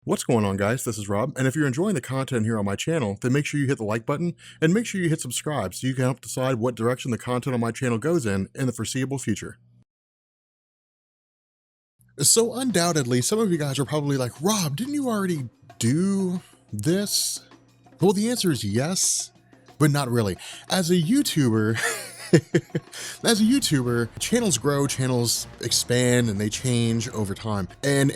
What's going on, guys? This is Rob, and if you're enjoying the content here on my channel, then make sure you hit the like button and make sure you hit subscribe so you can help decide what direction the content on my channel goes in the foreseeable future. So undoubtedly, some of you guys are probably like, Rob, didn't you already do this? Well, the answer is yes, but not really. As a YouTuber, channels grow, channels expand, and they change over time. And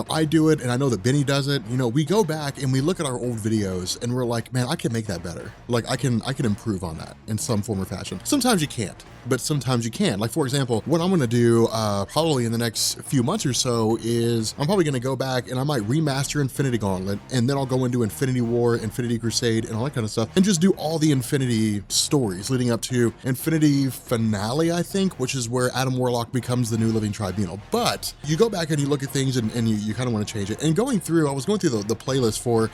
I do it, and I know that Benny does it. We go back and we look at our old videos and we're like, man, I can make that better. Like I can improve on that in some form or fashion. Sometimes you can't, but sometimes you can. Like for example, what I'm gonna do probably in the next few months or so is I'm probably gonna go back and I might remaster Infinity Gauntlet, and then I'll go into Infinity War, Infinity Crusade, and all that kind of stuff, and just do all the Infinity stories leading up to Infinity Finale, I think, which is where Adam Warlock becomes the new Living Tribunal. But you go back and you look at things and you kind of want to change it. And I was going through the playlist for,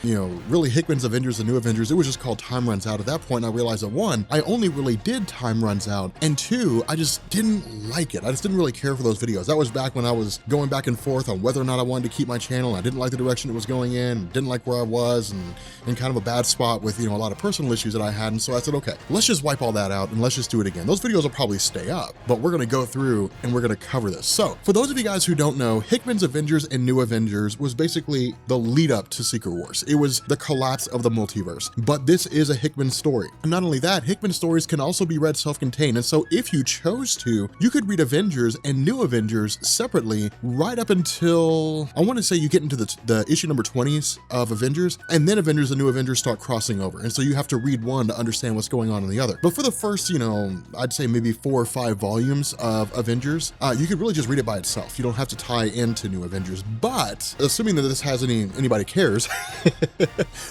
really Hickman's Avengers, the new Avengers. It was just called Time Runs Out. At that point, I realized that one, I only really did Time Runs Out, and two, I just didn't like it. I just didn't really care for those videos. That was back when I was going back and forth on whether or not I wanted to keep my channel. I didn't like the direction it was going in, didn't like where I was, and in kind of a bad spot with, a lot of personal issues that I had. And so I said, okay, let's just wipe all that out and let's just do it again. Those videos will probably stay up, but we're gonna go through and we're gonna cover this. So for those of you guys who don't know, Hickman's Avengers and New Avengers was basically the lead up to Secret Wars. It was the collapse of the multiverse, but this is a Hickman story. And not only that, Hickman stories can also be read self-contained. And so if you chose to, you could read Avengers and New Avengers separately right up until, I wanna say you get into the issue number 20s of Avengers, and then Avengers and New Avengers start crossing over. And so you have to read one to understand what's going on in the other. But for the first, I'd say maybe 4 or 5 volumes of Avengers, you could really just read it by itself. You don't have to tie into New Avengers. But assuming that this has anybody cares,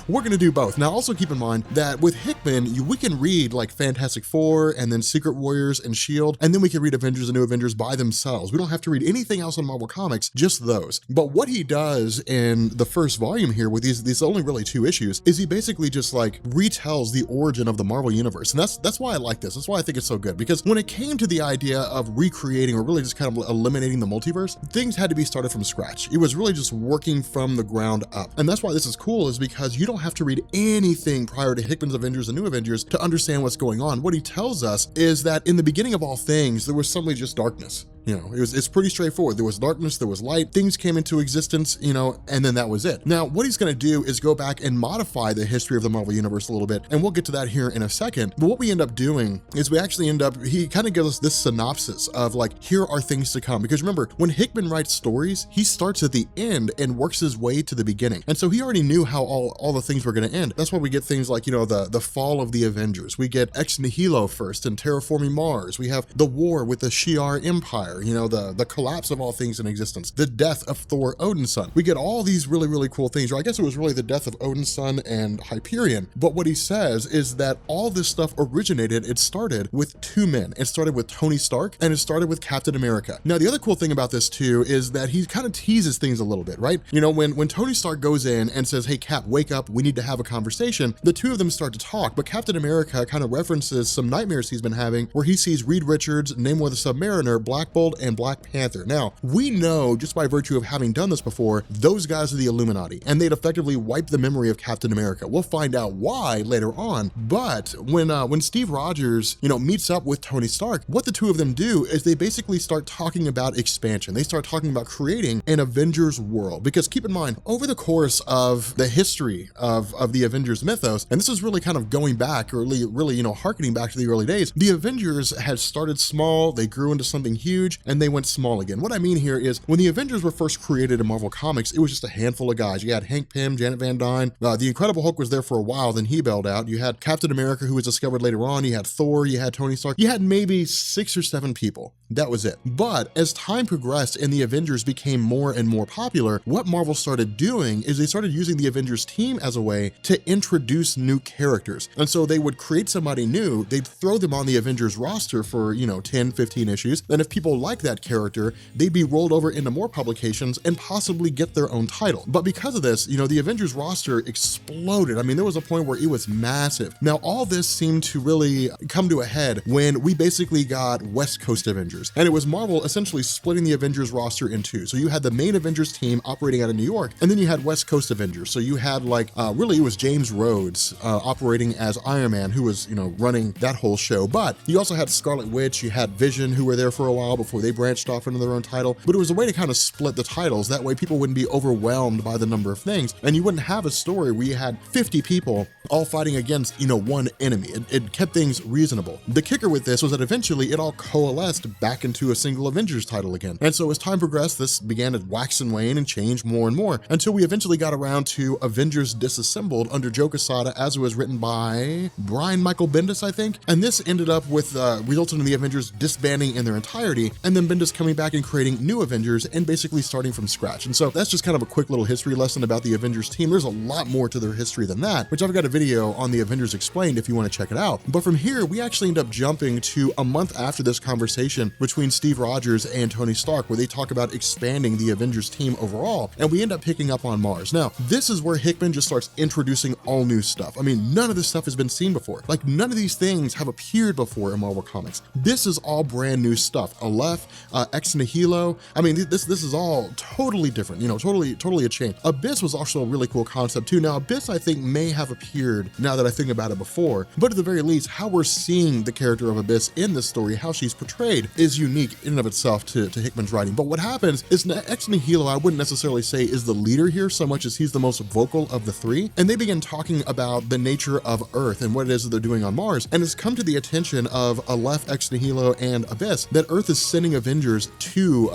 we're gonna do both. Now also keep in mind that with Hickman, we can read like Fantastic Four and then Secret Warriors and S.H.I.E.L.D., and then we can read Avengers and New Avengers by themselves. We don't have to read anything else on Marvel Comics, just those. But what he does in the first volume here with these only really 2 issues is he basically just like retells the origin of the Marvel Universe. And that's why I like this. That's why I think it's so good, because when it came to the idea of recreating or really just kind of eliminating the multiverse, things had to be started from scratch. It was really just working from the ground up. And that's why this is cool, is because you don't have to read anything prior to Hickman's Avengers and New Avengers to understand what's going on. What he tells us is that in the beginning of all things, there was suddenly just darkness. It's pretty straightforward. There was darkness, there was light, things came into existence, and then that was it. Now, what he's gonna do is go back and modify the history of the Marvel Universe a little bit, and we'll get to that here in a second. But what we end up doing is he kind of gives us this synopsis of like, here are things to come. Because remember, when Hickman writes stories, he starts at the end and works his way to the beginning. And so he already knew how all the things were gonna end. That's why we get things like, the fall of the Avengers. We get Ex Nihilo first and terraforming Mars. We have the war with the Shi'ar Empire. The collapse of all things in existence, the death of Thor, Odin's son. We get all these really, really cool things, or I guess it was really the death of Odin's son and Hyperion. But what he says is that all this stuff it started with 2 men. It started with Tony Stark, and it started with Captain America. Now, the other cool thing about this too is that he kind of teases things a little bit, right? When Tony Stark goes in and says, hey, Cap, wake up, we need to have a conversation, the 2 of them start to talk, but Captain America kind of references some nightmares he's been having where he sees Reed Richards, Namor the Submariner, Black Bolt, and Black Panther. Now, we know just by virtue of having done this before, those guys are the Illuminati, and they'd effectively wipe the memory of Captain America. We'll find out why later on, but when Steve Rogers, meets up with Tony Stark, what the 2 of them do is they basically start talking about expansion. They start talking about creating an Avengers world, because keep in mind, over the course of the history of the Avengers mythos, and this is really kind of going back, or really, harkening back to the early days, the Avengers had started small, they grew into something huge, and they went small again. What I mean here is when the Avengers were first created in Marvel Comics, it was just a handful of guys. You had Hank Pym, Janet Van Dyne, the Incredible Hulk was there for a while, then he bailed out. You had Captain America, who was discovered later on. You had Thor, you had Tony Stark. You had maybe 6 or 7 people. That was it. But as time progressed and the Avengers became more and more popular, what Marvel started doing is they started using the Avengers team as a way to introduce new characters. And so they would create somebody new, they'd throw them on the Avengers roster for, 10, 15 issues. Then if people like that character, they'd be rolled over into more publications and possibly get their own title. But because of this, the Avengers roster exploded. I mean, there was a point where it was massive. Now, all this seemed to really come to a head when we basically got West Coast Avengers, and it was Marvel essentially splitting the Avengers roster in two. So you had the main Avengers team operating out of New York, and then you had West Coast Avengers. So you had really it was James Rhodes operating as Iron Man, who was, running that whole show. But you also had Scarlet Witch, you had Vision, who were there for a while before they branched off into their own title. But it was a way to kind of split the titles. That way people wouldn't be overwhelmed by the number of things, and you wouldn't have a story where you had 50 people all fighting against, one enemy. It kept things reasonable. The kicker with this was that eventually it all coalesced back into a single Avengers title again. And so as time progressed, this began to wax and wane and change more and more until we eventually got around to Avengers Disassembled under Joe Quesada, as it was written by Brian Michael Bendis, I think. And this ended up with resulting in the Avengers disbanding in their entirety, and then Bendis coming back and creating new Avengers and basically starting from scratch. And so that's just kind of a quick little history lesson about the Avengers team. There's a lot more to their history than that, which I've got a video on the Avengers Explained if you want to check it out. But from here, we actually end up jumping to a month after this conversation between Steve Rogers and Tony Stark, where they talk about expanding the Avengers team overall, and we end up picking up on Mars. Now, this is where Hickman just starts introducing all new stuff. I mean, none of this stuff has been seen before. Like, none of these things have appeared before in Marvel Comics. This is all brand new stuff. Aleph, Ex Nihilo. I mean, this is all totally different, totally a change. Abyss was also a really cool concept too. Now, Abyss, I think, may have appeared now that I think about it before, but at the very least, how we're seeing the character of Abyss in this story, how she's portrayed, is unique in and of itself to Hickman's writing. But what happens is Ex Nihilo, I wouldn't necessarily say is the leader here so much as he's the most vocal of the three, and they begin talking about the nature of Earth and what it is that they're doing on Mars, and it's come to the attention of Aleph, Ex Nihilo, and Abyss that Earth is sending Avengers to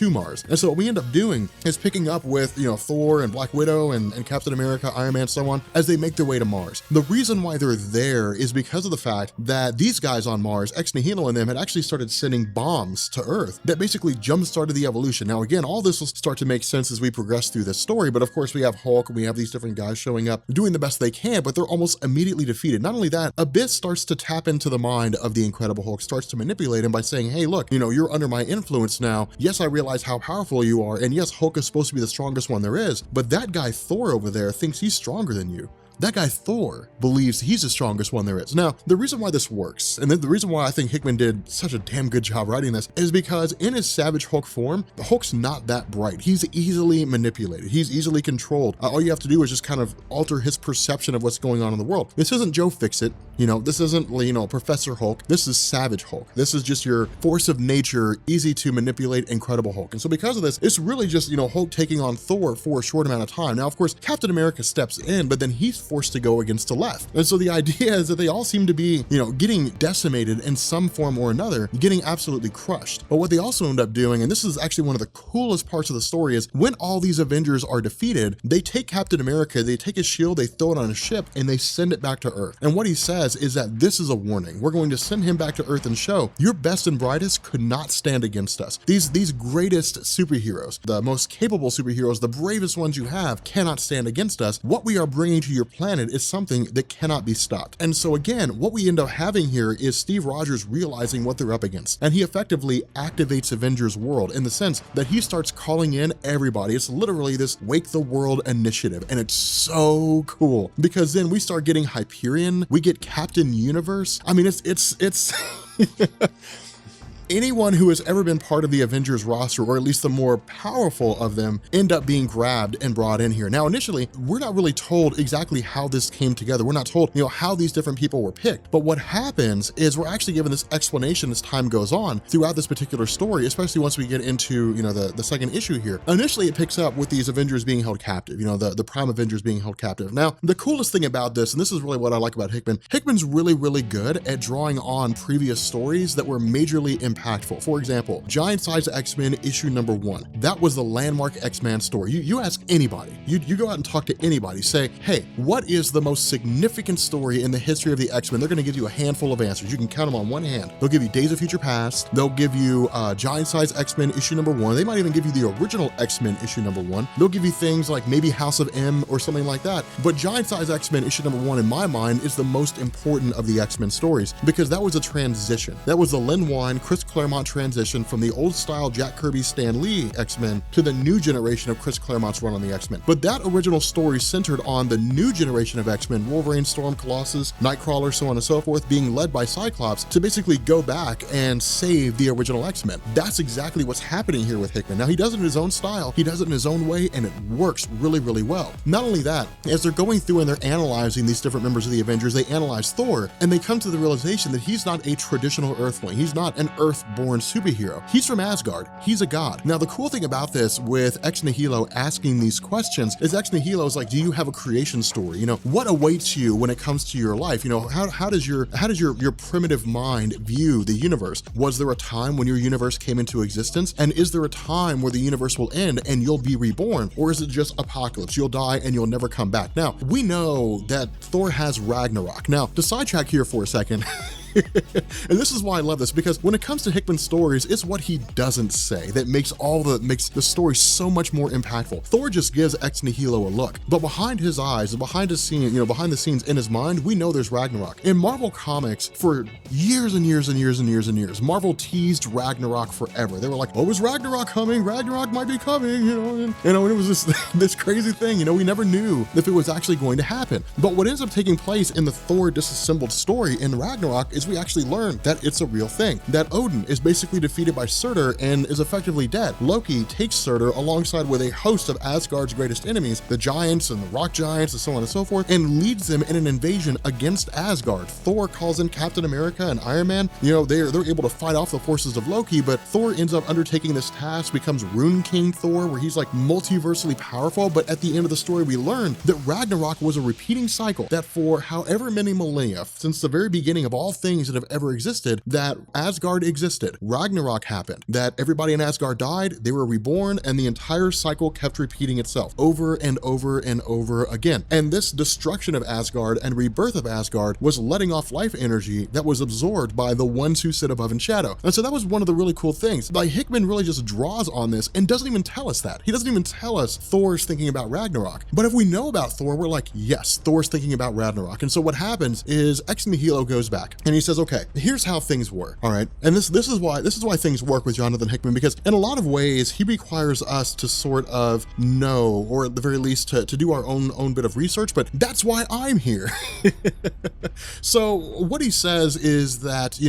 Mars. And so what we end up doing is picking up with, Thor and Black Widow and Captain America, Iron Man, so on, as they make their way to Mars. The reason why they're there is because of the fact that these guys on Mars, Ex Nihilo and them, had actually started sending bombs to Earth that basically jump-started the evolution. Now, again, all this will start to make sense as we progress through this story, but of course we have Hulk and we have these different guys showing up, doing the best they can, but they're almost immediately defeated. Not only that, Abyss starts to tap into the mind of the Incredible Hulk, starts to manipulate him by saying, hey, look, you're under my influence now. Yes, I realize how powerful you are, and yes, Hulk is supposed to be the strongest one there is, but that guy Thor over there thinks he's stronger than you. That guy Thor believes he's the strongest one there is. Now, the reason why this works, and the reason why I think Hickman did such a damn good job writing this, is because in his Savage Hulk form, the Hulk's not that bright. He's easily manipulated. He's easily controlled. All you have to do is just kind of alter his perception of what's going on in the world. This isn't Joe Fixit. This isn't, Professor Hulk. This is Savage Hulk. This is just your force of nature, easy to manipulate Incredible Hulk. And so because of this, it's really just, Hulk taking on Thor for a short amount of time. Now, of course, Captain America steps in, but then he's forced to go against the left. And so the idea is that they all seem to be, getting decimated in some form or another, getting absolutely crushed. But what they also end up doing, and this is actually one of the coolest parts of the story, is when all these Avengers are defeated, they take Captain America, they take his shield, they throw it on a ship, and they send it back to Earth. And what he says is that this is a warning. We're going to send him back to Earth and show your best and brightest could not stand against us. These greatest superheroes, the most capable superheroes, the bravest ones you have, cannot stand against us. What we are bringing to your planet is something that cannot be stopped. And so again, what we end up having here is Steve Rogers realizing what they're up against. And he effectively activates Avengers World in the sense that he starts calling in everybody. It's literally this Wake the World initiative. And it's so cool because then we start getting Hyperion, we get Captain Universe. I mean, it's anyone who has ever been part of the Avengers roster, or at least the more powerful of them, end up being grabbed and brought in here. Now, initially, we're not really told exactly how this came together. We're not told, how these different people were picked. But what happens is we're actually given this explanation as time goes on throughout this particular story, especially once we get into, the second issue here. Initially, it picks up with these Avengers being held captive, the Prime Avengers being held captive. Now, the coolest thing about this, and this is really what I like about Hickman, Hickman's really, really good at drawing on previous stories that were majorly impactful. For example, Giant Size X-Men issue number 1. That was the landmark X-Men story. You ask anybody, you go out and talk to anybody, say, hey, what is the most significant story in the history of the X-Men? They're gonna give you a handful of answers. You can count them on one hand. They'll give you Days of Future Past. They'll give you Giant Size X-Men issue number 1. They might even give you the original X-Men issue number 1. They'll give you things like maybe House of M or something like that. But Giant Size X-Men issue number 1, in my mind, is the most important of the X-Men stories because that was a transition. That was the Len Wein, Chris Chris Claremont transition from the old style Jack Kirby Stan Lee X-Men to the new generation of Chris Claremont's run on the X-Men. But that original story centered on the new generation of X-Men, Wolverine, Storm, Colossus, Nightcrawler, so on and so forth, being led by Cyclops to basically go back and save the original X-Men. That's exactly what's happening here with Hickman. Now, he does it in his own style, he does it in his own way, and it works really, really well. Not only that, as they're going through and they're analyzing these different members of the Avengers, they analyze Thor, and they come to the realization that he's not a traditional Earthling. He's not an Earth-born superhero. He's from Asgard. He's a god. Now, the cool thing about this with Ex Nihilo asking these questions is Ex Nihilo is like, do you have a creation story? You know, what awaits you when it comes to your life? You know, how does your primitive mind view the universe? Was there a time when your universe came into existence? And is there a time where the universe will end and you'll be reborn? Or is it just apocalypse? You'll die and you'll never come back. Now, we know that Thor has Ragnarok. Now, to sidetrack here for a second, and this is why I love this, because when it comes to Hickman's stories, it's what he doesn't say that makes the story so much more impactful. Thor just gives Ex Nihilo a look, but behind his eyes, behind the scenes in his mind, we know there's Ragnarok. In Marvel Comics, for years and years and years and years and years, Marvel teased Ragnarok forever. They were like, oh, is Ragnarok coming? Ragnarok might be coming, and it was this crazy thing, we never knew if it was actually going to happen. But what ends up taking place in the Thor disassembled story in Ragnarok is we actually learn that it's a real thing, that Odin is basically defeated by Surtur and is effectively dead. Loki takes Surtur alongside with a host of Asgard's greatest enemies, the giants and the rock giants and so on and so forth, and leads them in an invasion against Asgard. Thor calls in Captain America and Iron Man. They're able to fight off the forces of Loki, but Thor ends up undertaking this task, becomes Rune King Thor, where he's like multiversally powerful. But at the end of the story, we learn that Ragnarok was a repeating cycle, that for however many millennia, since the very beginning of all things that have ever existed, that Asgard existed. Ragnarok happened, that everybody in Asgard died, they were reborn, and the entire cycle kept repeating itself over and over and over again. And this destruction of Asgard and rebirth of Asgard was letting off life energy that was absorbed by the ones who sit above in shadow. And so that was one of the really cool things. Like, Hickman really just draws on this and doesn't even tell us that. He doesn't even tell us Thor's thinking about Ragnarok. But if we know about Thor, we're like, yes, Thor's thinking about Ragnarok. And so what happens is Ex Nihilo goes back and he says, okay, here's how things work, all right? And this is why things work with Jonathan Hickman, because in a lot of ways, he requires us to sort of know, or at the very least to do our own bit of research, but that's why I'm here. So what he says is that,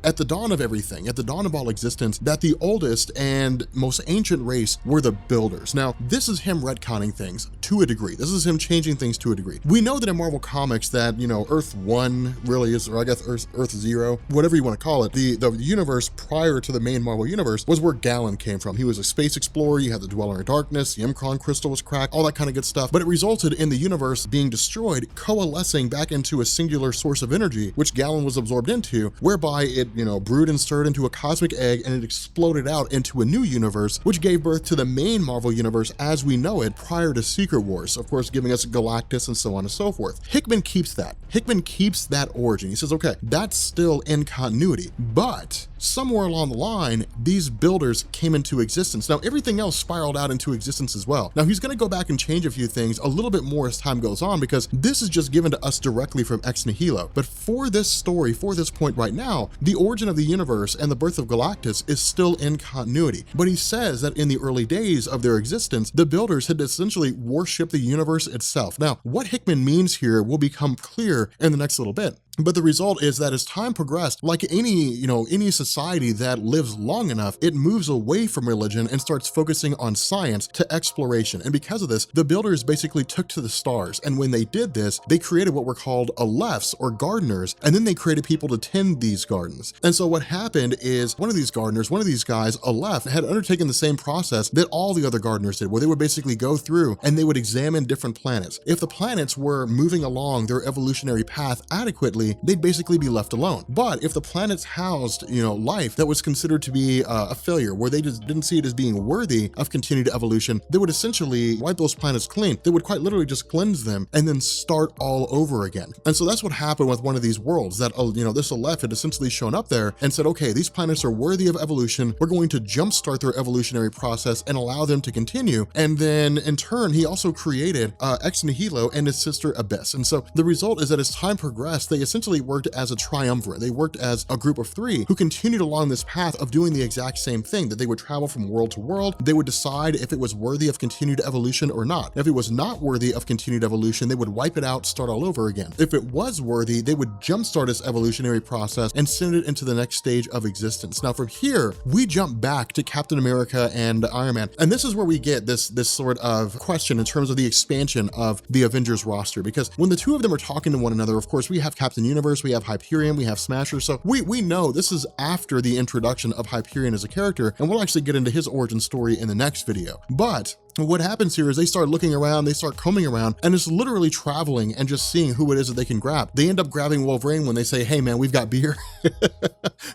at the dawn of everything, at the dawn of all existence, that the oldest and most ancient race were the builders. Now, this is him retconning things to a degree. This is him changing things to a degree. We know that in Marvel Comics that, Earth 1 really is, or I guess Earth 0, whatever you want to call it, the universe prior to the main Marvel universe was where Galen came from. He was a space explorer, you had the Dweller in Darkness, the Imcron crystal was cracked, all that kind of good stuff, but it resulted in the universe being destroyed, coalescing back into a singular source of energy, which Galen was absorbed into, whereby it, brewed and stirred into a cosmic egg, and it exploded out into a new universe, which gave birth to the main Marvel universe as we know it prior to Secret Wars, of course, giving us Galactus and so on and so forth. Hickman keeps that. Hickman keeps that origin. He says, okay, that's still in continuity, but somewhere along the line, these builders came into existence. Now, everything else spiraled out into existence as well. Now, he's going to go back and change a few things a little bit more as time goes on, because this is just given to us directly from Ex Nihilo. But for this story, for this point right now, the origin of the universe and the birth of Galactus is still in continuity. But he says that in the early days of their existence, the builders had essentially worshipped the universe itself. Now, what Hickman means here will become clear in the next little bit. But the result is that as time progressed, like any society that lives long enough, it moves away from religion and starts focusing on science to exploration. And because of this, the builders basically took to the stars. And when they did this, they created what were called alephs, or gardeners, and then they created people to tend these gardens. And so what happened is one of these gardeners, one of these guys, Aleph, had undertaken the same process that all the other gardeners did, where they would basically go through and they would examine different planets. If the planets were moving along their evolutionary path adequately, they'd basically be left alone. But if the planets housed, life that was considered to be a failure, where they just didn't see it as being worthy of continued evolution, they would essentially wipe those planets clean. They would quite literally just cleanse them and then start all over again. And so that's what happened with one of these worlds, that, this Aleph had essentially shown up there and said, okay, these planets are worthy of evolution. We're going to jumpstart their evolutionary process and allow them to continue. And then in turn, he also created Ex Nihilo and his sister Abyss. And so the result is that as time progressed, they essentially worked as a triumvirate. They worked as a group of three who continued along this path of doing the exact same thing, that they would travel from world to world. They would decide if it was worthy of continued evolution or not. If it was not worthy of continued evolution, they would wipe it out, start all over again. If it was worthy, they would jumpstart its evolutionary process and send it into the next stage of existence. Now from here, we jump back to Captain America and Iron Man. And this is where we get this sort of question in terms of the expansion of the Avengers roster, because when the two of them are talking to one another, of course, we have Captain Universe, we have Hyperion, we have Smasher. So we know this is after the introduction of Hyperion as a character, and we'll actually get into his origin story in the next video. But what happens here is they start looking around, they start combing around, and it's literally traveling and just seeing who it is that they can grab. They end up grabbing Wolverine when they say, hey man, we've got beer,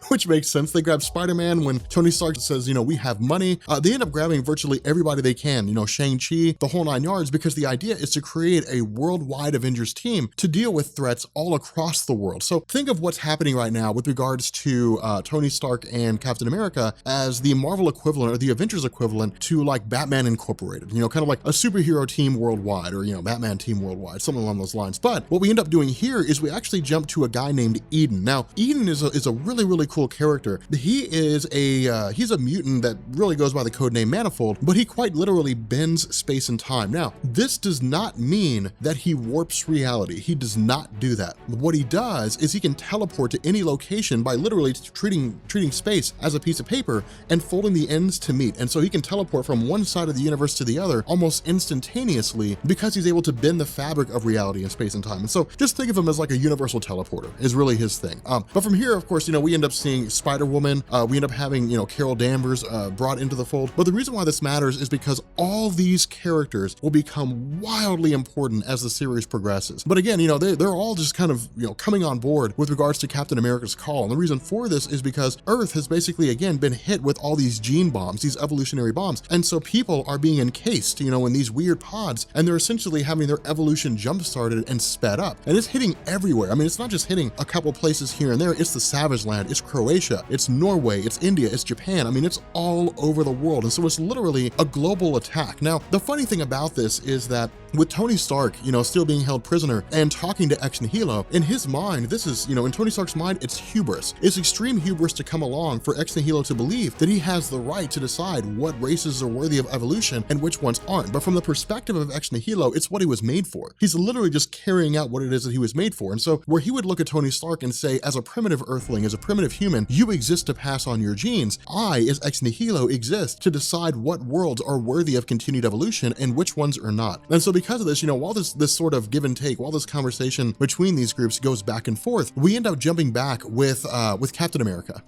which makes sense. They grab Spider-Man when Tony Stark says, we have money. They end up grabbing virtually everybody they can, Shang-Chi, the whole 9 yards, because the idea is to create a worldwide Avengers team to deal with threats all across the world. So think of what's happening right now with regards to Tony Stark and Captain America as the Marvel equivalent or the Avengers equivalent to like Batman Incorporated. Kind of like a superhero team worldwide, or Batman team worldwide, something along those lines. But what we end up doing here is we actually jump to a guy named Eden. Now, Eden is a really, really cool character. He is he's a mutant that really goes by the codename Manifold, but he quite literally bends space and time. Now, this does not mean that he warps reality. He does not do that. What he does is he can teleport to any location by literally treating space as a piece of paper and folding the ends to meet. And so he can teleport from one side of the universe to the other almost instantaneously because he's able to bend the fabric of reality and space and time. And so just think of him as like a universal teleporter is really his thing. But from here, of course, we end up seeing Spider-Woman. We end up having, Carol Danvers brought into the fold. But the reason why this matters is because all these characters will become wildly important as the series progresses. But again, they're all just kind of, coming on board with regards to Captain America's call. And the reason for this is because Earth has basically, again, been hit with all these gene bombs, these evolutionary bombs. And so people are being encased, in these weird pods, and they're essentially having their evolution jump-started and sped up. And it's hitting everywhere. I mean, it's not just hitting a couple places here and there. It's the Savage Land, it's Croatia, it's Norway, it's India, it's Japan. I mean, it's all over the world. And so it's literally a global attack. Now, the funny thing about this is that with Tony Stark, still being held prisoner and talking to Ex Nihilo, in his mind, this is, in Tony Stark's mind, it's hubris. It's extreme hubris to come along for Ex Nihilo to believe that he has the right to decide what races are worthy of evolution and which ones aren't. But from the perspective of Ex Nihilo, it's what he was made for. He's literally just carrying out what it is that he was made for. And so where he would look at Tony Stark and say, as a primitive earthling, as a primitive human, you exist to pass on your genes. I, as Ex Nihilo, exist to decide what worlds are worthy of continued evolution and which ones are not. And so because of this, while this sort of give and take, while this conversation between these groups goes back and forth, we end up jumping back with Captain America.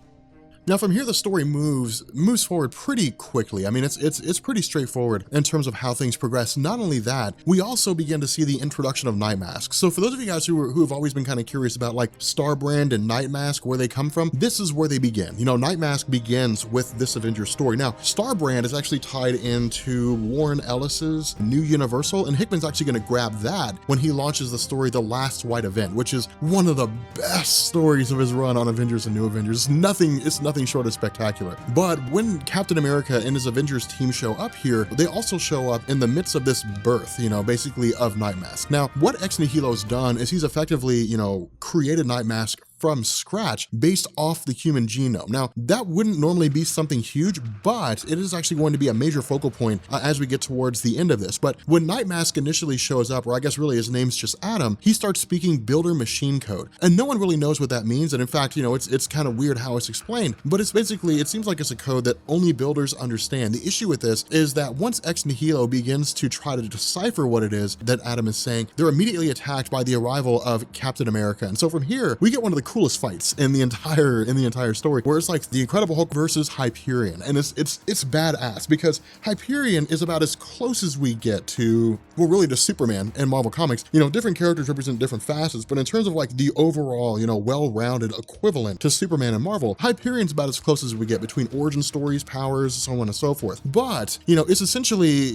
Now from here, the story moves forward pretty quickly. I mean, it's pretty straightforward in terms of how things progress. Not only that, we also begin to see the introduction of Night Mask. So for those of you guys who have always been kind of curious about like Starbrand and Night Mask, where they come from, this is where they begin. Night Mask begins with this Avengers story. Now, Starbrand is actually tied into Warren Ellis's New Universal, and Hickman's actually going to grab that when he launches the story, The Last White Event, which is one of the best stories of his run on Avengers and New Avengers. It's nothing short of spectacular. But when Captain America and his Avengers team show up here, they also show up in the midst of this birth, basically of Night Mask. Now, what Ex Nihilo's done is he's effectively, created Night Mask from scratch based off the human genome. Now, that wouldn't normally be something huge, but it is actually going to be a major focal point as we get towards the end of this. But when Night Mask initially shows up, or I guess really his name's just Adam, he starts speaking builder machine code. And no one really knows what that means. And in fact, it's kind of weird how it's explained, but it's basically, it seems like it's a code that only builders understand. The issue with this is that once Ex Nihilo begins to try to decipher what it is that Adam is saying, they're immediately attacked by the arrival of Captain America. And so from here, we get one of the coolest fights in the entire story, where it's like the Incredible Hulk versus Hyperion, and it's badass because Hyperion is about as close as we get to, well, really to Superman in Marvel Comics. Different characters represent different facets, but in terms of like the overall, well-rounded equivalent to Superman in Marvel, Hyperion's about as close as we get between origin stories, powers, so on and so forth. But it's essentially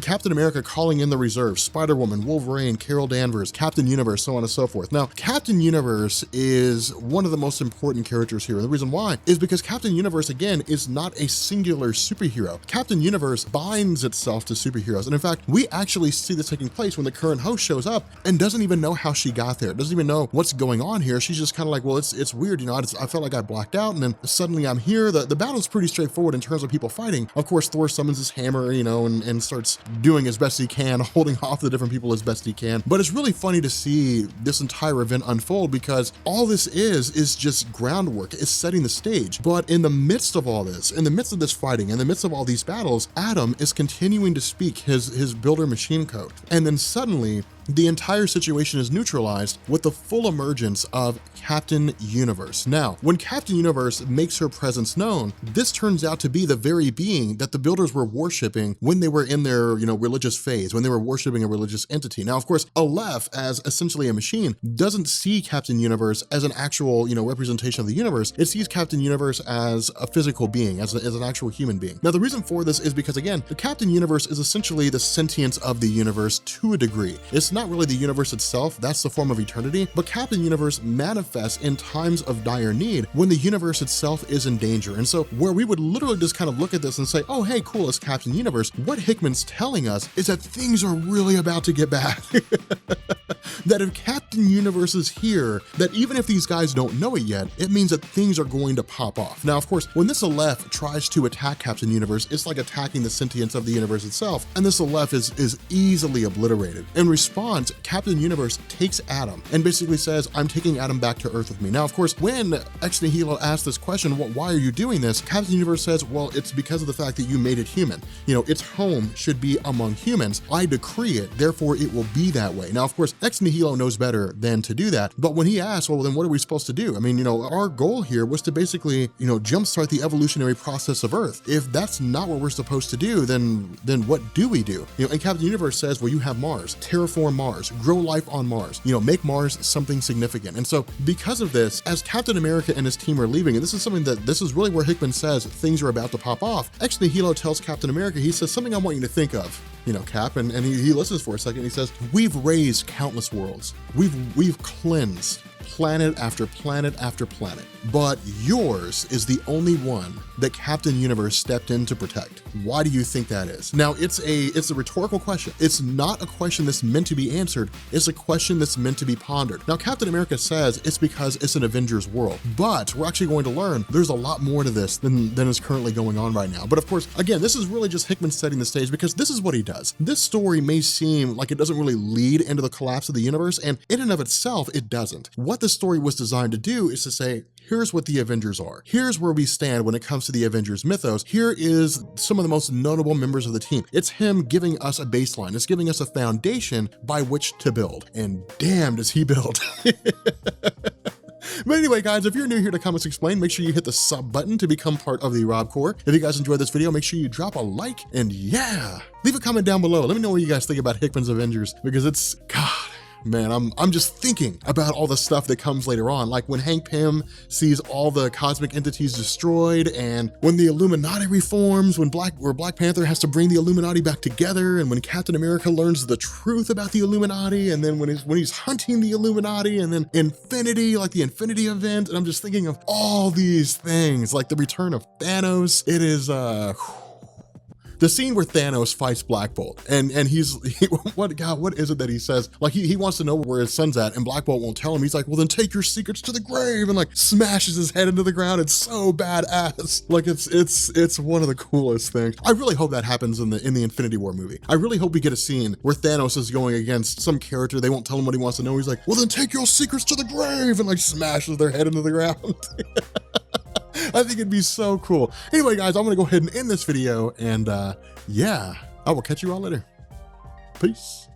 Captain America calling in the reserves, Spider-Woman, Wolverine, Carol Danvers, Captain Universe, so on and so forth. Now, Captain Universe is is one of the most important characters here. And the reason why is because Captain Universe, again, is not a singular superhero. Captain Universe binds itself to superheroes. And in fact, we actually see this taking place when the current host shows up and doesn't even know how she got there, doesn't even know what's going on here. She's just kind of like, well, it's weird, you know, I felt like I blacked out and then suddenly I'm here. The battle's pretty straightforward in terms of people fighting. Of course, Thor summons his hammer, you know, and starts doing as best he can, holding off the different people as best he can. But it's really funny to see this entire event unfold because all this is just groundwork. It's setting the stage. But in the midst of all this, in the midst of this fighting, in the midst of all these battles, Adam is continuing to speak his builder machine code. And then suddenly, the entire situation is neutralized with the full emergence of Captain Universe. Now, when Captain Universe makes her presence known, this turns out to be the very being that the builders were worshiping when they were in their, you know, religious phase, when they were worshiping a religious entity. Now, of course, Aleph, as essentially a machine, doesn't see Captain Universe as an actual, you know, representation of the universe. It sees Captain Universe as a physical being, as an actual human being. Now, the reason for this is because, again, the Captain Universe is essentially the sentience of the universe to a degree. It's not really the universe itself, that's the form of eternity, but Captain Universe manifests in times of dire need when the universe itself is in danger. And so where we would literally just kind of look at this and say, oh, hey, cool, it's Captain Universe, what Hickman's telling us is that things are really about to get bad. That if Captain Universe is here, that even if these guys don't know it yet, it means that things are going to pop off. Now, of course, when this Aleph tries to attack Captain Universe, it's like attacking the sentience of the universe itself, and this Aleph is easily obliterated. In response, Captain Universe takes Adam and basically says, I'm taking Adam back to Earth with me. Now, of course, when Ex Nihilo asks this question, well, why are you doing this? Captain Universe says, well, it's because of the fact that you made it human. You know, its home should be among humans. I decree it, therefore it will be that way. Now, of course, Ex Nihilo knows better than to do that. But when he asks, well, then what are we supposed to do? I mean, you know, our goal here was to basically, you know, jumpstart the evolutionary process of Earth. If that's not what we're supposed to do, then what do we do? You know, and Captain Universe says, well, you have Mars, terraform Mars, grow life on Mars, you know, make Mars something significant. And so because of this, as Captain America and his team are leaving, and this is really where Hickman says things are about to pop off, Ex Nihilo tells Captain America, he says, something I want you to think of, you know, Cap, and he listens for a second. He says, we've raised countless worlds. We've cleansed planet after planet after planet, but yours is the only one that Captain Universe stepped in to protect. Why do you think that is? Now, it's a rhetorical question. It's not a question that's meant to be answered. It's a question that's meant to be pondered. Now, Captain America says it's because it's an Avengers world, but we're actually going to learn there's a lot more to this than is currently going on right now. But of course, again, this is really just Hickman setting the stage because this is what he does. This story may seem like it doesn't really lead into the collapse of the universe, and in and of itself, it doesn't. What the story was designed to do is to say, here's what the Avengers are. Here's where we stand when it comes to the Avengers mythos. Here is some of the most notable members of the team. It's him giving us a baseline. It's giving us a foundation by which to build. And damn, does he build. But anyway, guys, if you're new here to Comics Explained, make sure you hit the sub button to become part of the Rob Corps. If you guys enjoyed this video, make sure you drop a like, and yeah, leave a comment down below. Let me know what you guys think about Hickman's Avengers, because it's, God, man, I'm just thinking about all the stuff that comes later on, like when Hank Pym sees all the cosmic entities destroyed, and when the Illuminati reforms, where Black Panther has to bring the Illuminati back together, and when Captain America learns the truth about the Illuminati, and then when he's hunting the Illuminati, and then Infinity, like the Infinity event, and I'm just thinking of all these things, like the return of Thanos. It is the scene where Thanos fights Black Bolt, and what is it that he says? Like he wants to know where his son's at, and Black Bolt won't tell him. He's like, well, then take your secrets to the grave, and like smashes his head into the ground. It's so badass. Like it's one of the coolest things. I really hope that happens in the Infinity War movie. I really hope we get a scene where Thanos is going against some character. They won't tell him what he wants to know. He's like, well, then take your secrets to the grave, and like smashes their head into the ground. I think it'd be so cool. Anyway, guys, I'm gonna go ahead and end this video, and yeah, I will catch you all later. Peace.